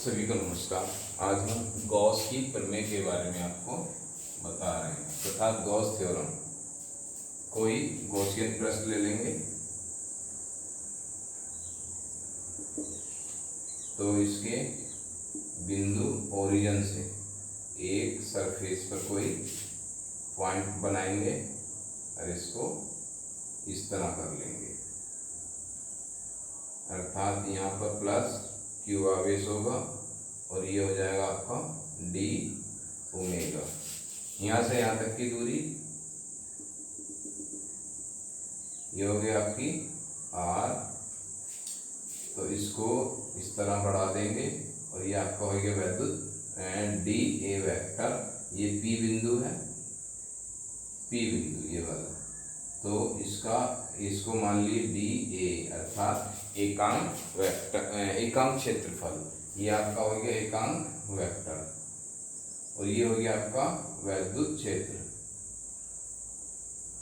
सभी को नमस्कार। आज हम गॉस की प्रमेय के बारे में आपको बता रहे हैं तथा गॉस थ्योरम। कोई गॉसियन प्रश्न ले लेंगे तो इसके बिंदु ओरिजिन से एक सरफेस पर कोई पॉइंट बनाएंगे और इसको इस तरह कर लेंगे, अर्थात यहाँ पर प्लस क्यू आवेश होगा और ये हो जाएगा आपका डी ओमेगा। यहाँ से यहाँ तक की दूरी ये हो गई आपकी आर, तो इसको इस तरह बढ़ा देंगे और ये आपका हो गया विद्युत एंड डी ए वेक्टर। ये पी बिंदु है, पी बिंदु ये वाला, तो इसको मान लीजिए डी ए अर्थात एकांक वेक्टर, एकांक क्षेत्रफल। ये आपका हो गया एकांक वेक्टर और ये हो गया आपका वैद्युत क्षेत्र,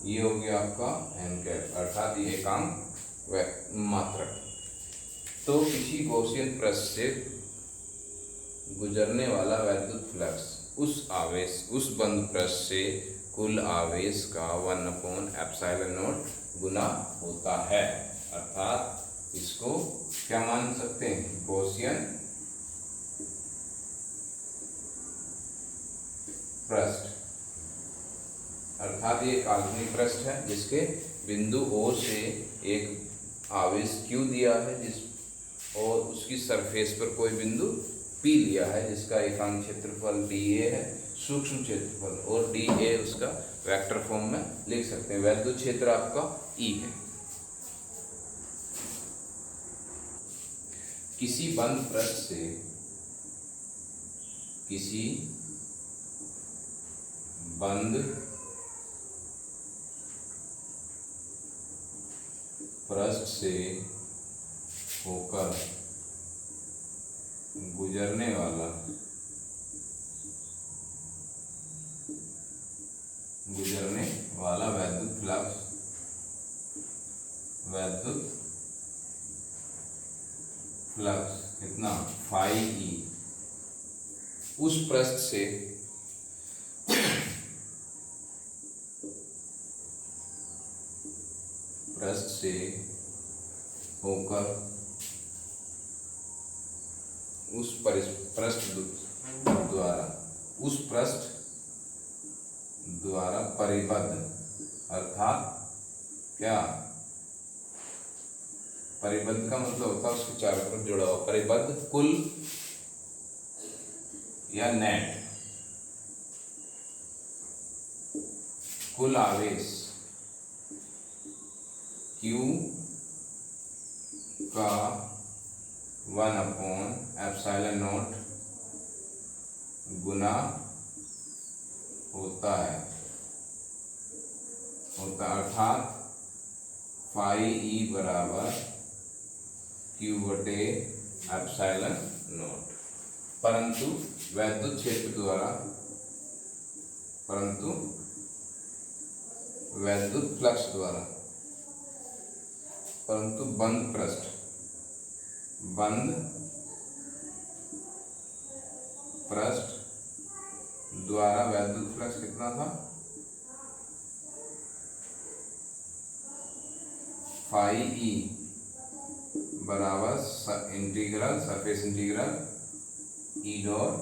ये हो गया आपका एन कैप अर्थात ये एकांक मात्रक। तो किसी गॉसियन पृष्ठ से गुजरने वाला वैद्युत फ्लक्स उस बंद पृष्ठ से कुल आवेश का 1/ε0 गुना होता है, अर्थात इसको क्या मान सकते हैं, गॉसियन पृष्ठ। अर्थात ये काल्पनिक पृष्ठ है जिसके बिंदु O से एक आवेश Q दिया है और उसकी सरफेस पर कोई बिंदु P लिया है जिसका एकांक क्षेत्रफल dA है, सूक्ष्म क्षेत्रफल, और dA उसका वेक्टर फॉर्म में लिख सकते हैं। वैद्युत क्षेत्र आपका E है। किसी बंद पृष्ठ से किसी बंद पृष्ठ से होकर गुजरने वाला वैद्युत फ्लक्स कितना फाई ई उस पृष्ठ से होकर उस पृष्ठ द्वारा परिबद्ध, अर्थात क्या परिबद्ध का मतलब होता है उसके चारों तरफ जुड़ा हुआ, परिबद्ध कुल या नेट कुल आवेश Q का 1/ε0 गुना होता है, अर्थात फाई ई बराबर Q/ε0। परंतु वैद्युत क्षेत्र द्वारा, वैद्युत फ्लक्स द्वारा, परंतु बंद पृष्ठ द्वारा वैद्युत फ्लक्स कितना था, फाई ई बराबर integral surface integral E dot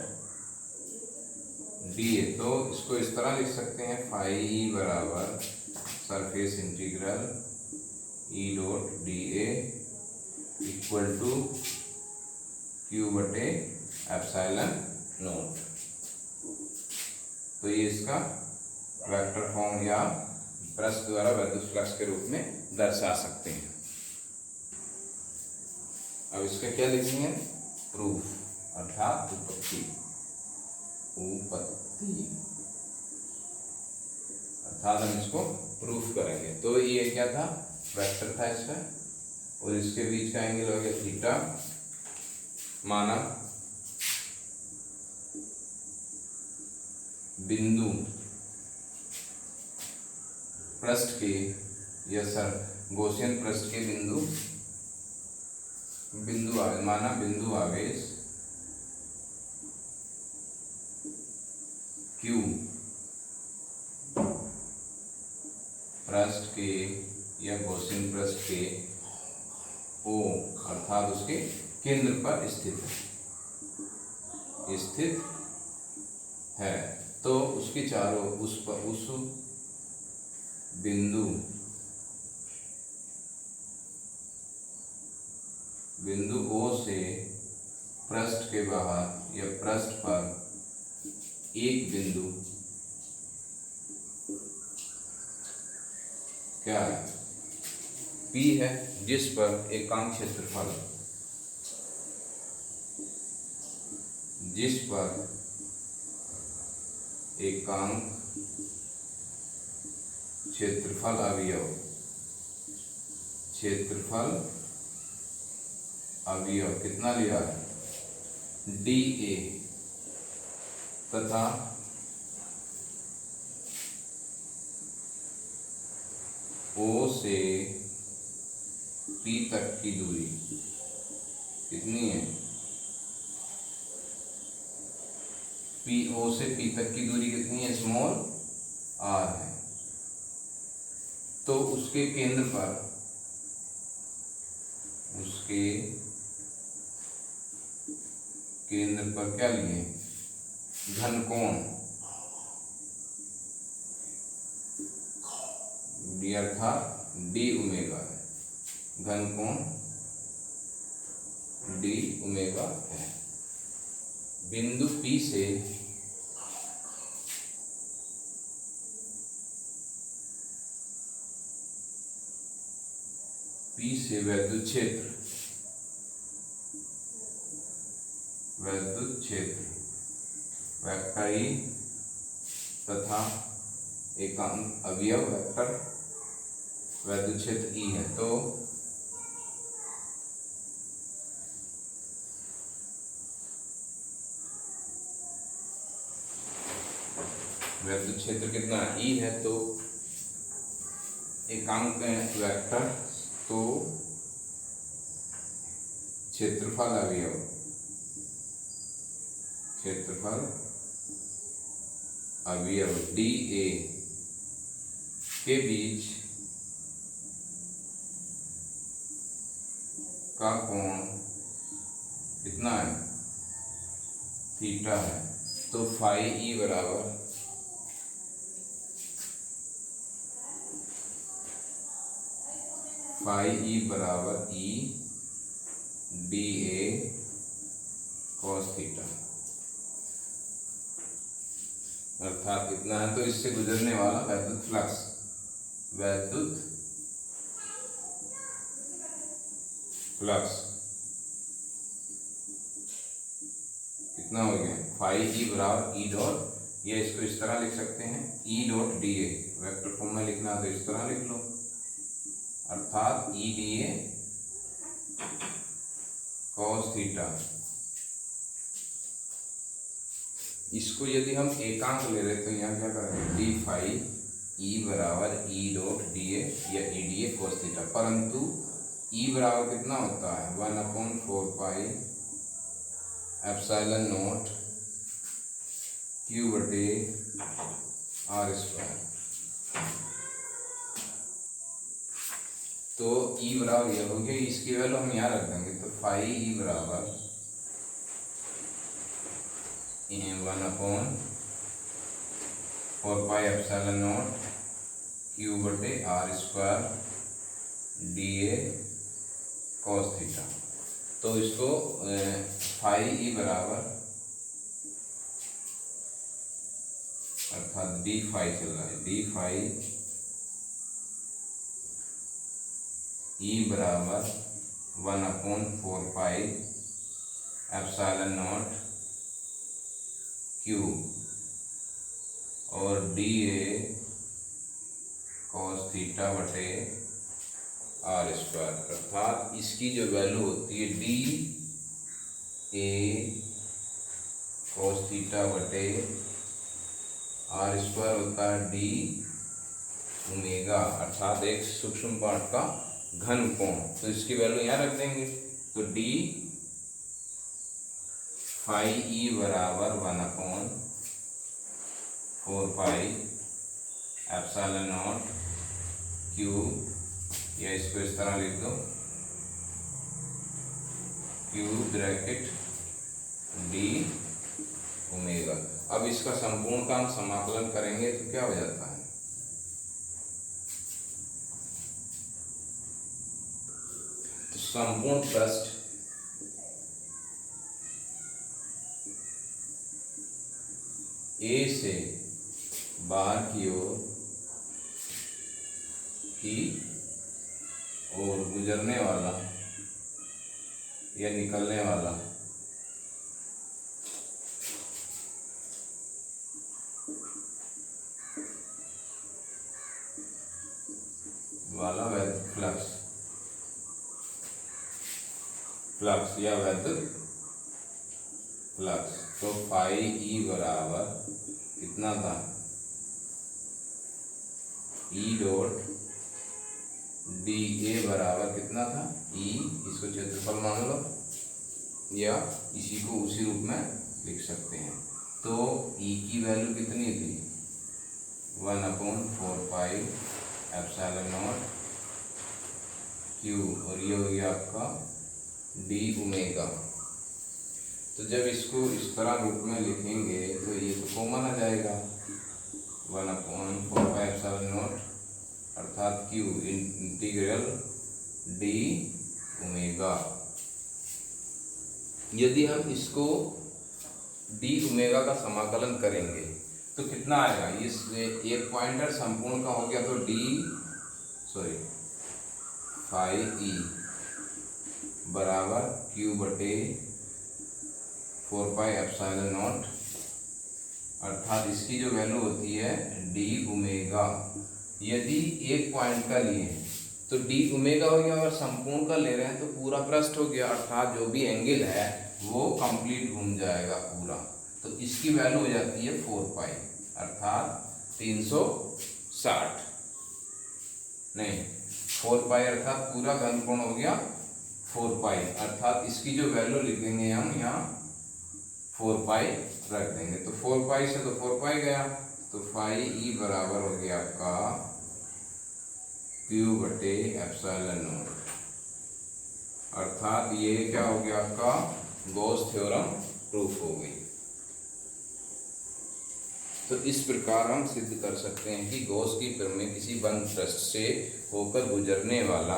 D ए। तो इसको इस तरह लिख सकते हैं, फाई ई बराबर surface integral E dot D A equal to Q/ε0। तो ये इसका वेक्टर फॉर्म या पृष्ठ द्वारा वैद्युत फ्लक्स के रूप में दर्शा सकते हैं। अब इसका क्या लिखेंगे, प्रूफ अर्थात उत्पत्ति अर्थात हम इसको प्रूफ करेंगे। तो ये क्या था, वेक्टर था इसका, और इसके बीच का एंगल हो गया थीटा। माना बिंदु पृष्ठ के या गॉसियन पृष्ठ के बिंदु आवेश क्यू पृष्ठ के या गॉसियन पृष्ठ के ओ अर्थात उसके केंद्र पर स्थित है। तो उसके चारों उस बिंदु ओ से पृष्ठ के बाहर या पृष्ठ पर एक बिंदु क्या है, P है, जिस पर एकांक क्षेत्रफल अवयव कितना लिया है, DA तथा O से P तक की दूरी कितनी है, PO से P तक की दूरी कितनी है, स्मॉल r है। तो उसके केंद्र पर क्या लिए, घनकोण D अर्थात D ओमेगा है, घनकोण D ओमेगा है। बिंदु P से वैद्युत क्षेत्र वेक्टर E तथा एकांक अवयव वेक्टर वैद्युत क्षेत्र E है। तो वैद्युत क्षेत्र कितना E है, तो एकांक वेक्टर, तो क्षेत्रफल अवयव DA के बीच का कोण कितना है, थीटा है। तो फाई E बराबर E DA cos थीटा अर्थात इतना है। तो इससे गुजरने वाला वैद्युत फ्लक्स कितना हो गया, फाई E बराबर E डॉट, ये इसको इस तरह लिख सकते हैं, E dot DA vector form में लिखना है तो इस तरह लिख लो, अर्थात E DA cos थीटा। इसको यदि हम एकांक ले रहे तो यहाँ क्या करेंगे, डी फाई E बराबर E डॉट DA या EDA cos थीटा, परंतु E बराबर कितना होता है, 1/4 पाई एप्सिलॉन नॉट Q बटे R स्क्वायर। तो E बराबर यह हो गया, इसकी वैल्यू हम यहाँ रख देंगे। तो फाई E बराबर 1/4 पाई एप्सिलॉन नॉट Q बटे R square DA cos theta. तो इसको फाई E बराबर अर्थात डी फाई चल रहा है, डी फाई E बराबर 1/4 पाई एप्सिलॉन नॉट Q और DA cos थीटा बटे R स्क्वायर, अर्थात इसकी जो वैल्यू होती है DA cos थीटा बटे R स्क्वायर होता है D ओमेगा, अर्थात एक सूक्ष्म पार्ट का घन कोण। तो इसकी वैल्यू यहाँ रख देंगे। तो D फाई E बराबर 1/4 4 पाई एप्सिलॉन नॉट क्यू, या इसको इस तरह लिख दो क्यू ब्रैकेट डी ओमेगा। अब इसका संपूर्ण का हम समाकलन करेंगे तो क्या हो जाता है, तो संपूर्ण पृष्ठ ए से बाहर की ओर गुजरने वाला या निकलने वाला वैद्युत फ्लक्स या वैद्युत फ्लक्स, तो फाई ई बराबर कितना था, ई डॉट डी ए बराबर कितना था, ई, इसको क्षेत्रफल मान लो या इसी को उसी रूप में लिख सकते हैं। तो ई की वैल्यू कितनी थी, 1/4 पाई एप्सिलॉन नॉट क्यू, और ये हो गया आपका डी ओमेगा। तो जब इसको इस तरह रूप में लिखेंगे तो ये तो कॉमन आ जाएगा, 1/4 पाई एप्सिलॉन नॉट अर्थात क्यू इंटीग्रल डी ओमेगा। यदि हम इसको डी ओमेगा का समाकलन करेंगे तो कितना आएगा, इस एक पॉइंटर संपूर्ण का हो गया तो फाई ई बराबर क्यू बटे 4 पाई एप्सिलॉन नॉट, अर्थात इसकी जो वैल्यू होती है डी ओमेगा। यदि एक पॉइंट का लिए तो डी ओमेगा हो गया, और संपूर्ण का ले रहे हैं तो पूरा पृष्ठ हो गया, अर्थात जो भी एंगल है वो कंप्लीट घूम जाएगा पूरा। तो इसकी वैल्यू हो जाती है 4 पाई अर्थात 360, नहीं 4 पाई अर्थात पूरा घनकोण हो गया 4 पाई, अर्थात इसकी जो वैल्यू लिखेंगे हम यहाँ 4 पाई रख देंगे। तो 4 पाई से तो 4 पाई गया, तो फाई ई बराबर हो गया आपका क्यू बटे एप्सिलॉन नॉट, अर्थात ये क्या हो गया आपका गॉस थ्योरम प्रूफ हो गई। तो इस प्रकार हम सिद्ध कर सकते हैं कि गॉस की प्रमेय किसी बंद पृष्ठ से होकर गुजरने वाला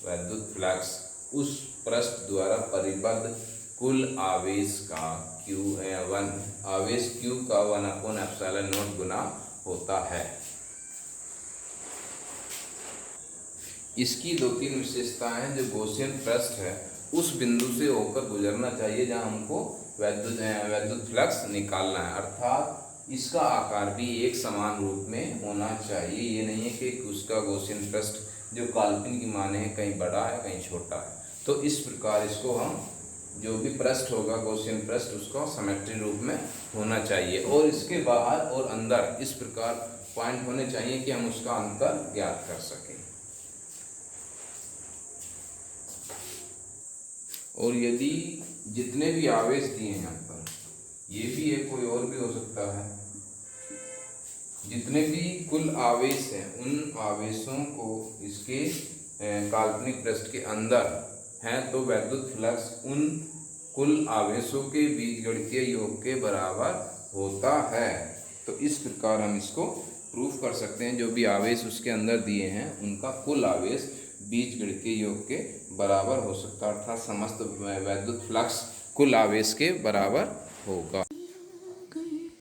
वैद्युत फ्लक्स उस पृष्ठ द्वारा परिबद्ध कुल आवेश का आवेश Q का 1/एप्सिलॉन नॉट गुना होता है। इसकी 2-3 विशेषताएं हैं। जो गॉसियन पृष्ठ है उस बिंदु से होकर गुजरना चाहिए जहां हमको वैद्युत फ्लक्स निकालना है, अर्थात इसका आकार भी एक समान रूप में होना चाहिए। ये नहीं है कि उसका गॉसियन पृष्ठ जो काल्पनिक माने हैं कहीं बड़ा है कहीं छोटा है। तो इस प्रकार इसको हम जो भी पृष्ठ होगा गॉसियन पृष्ठ उसका सिमेट्री रूप में होना चाहिए, और इसके बाहर और अंदर इस प्रकार पॉइंट होने चाहिए कि हम उसका अंतर ज्ञात कर सकें। और यदि जितने भी आवेश दिए हैं यहाँ पर, ये भी है कोई और भी हो सकता है, जितने भी कुल आवेश हैं उन आवेशों को इसके काल्पनिक पृष्ठ के अंदर हैं तो वैद्युत फ्लक्स उन कुल आवेशों के बीजगणितीय योग के बराबर होता है। तो इस प्रकार हम इसको प्रूफ कर सकते हैं, जो भी आवेश उसके अंदर दिए हैं उनका कुल आवेश बीजगणितीय योग के बराबर हो सकता है, अर्थात समस्त वैद्युत फ्लक्स कुल आवेश के बराबर होगा।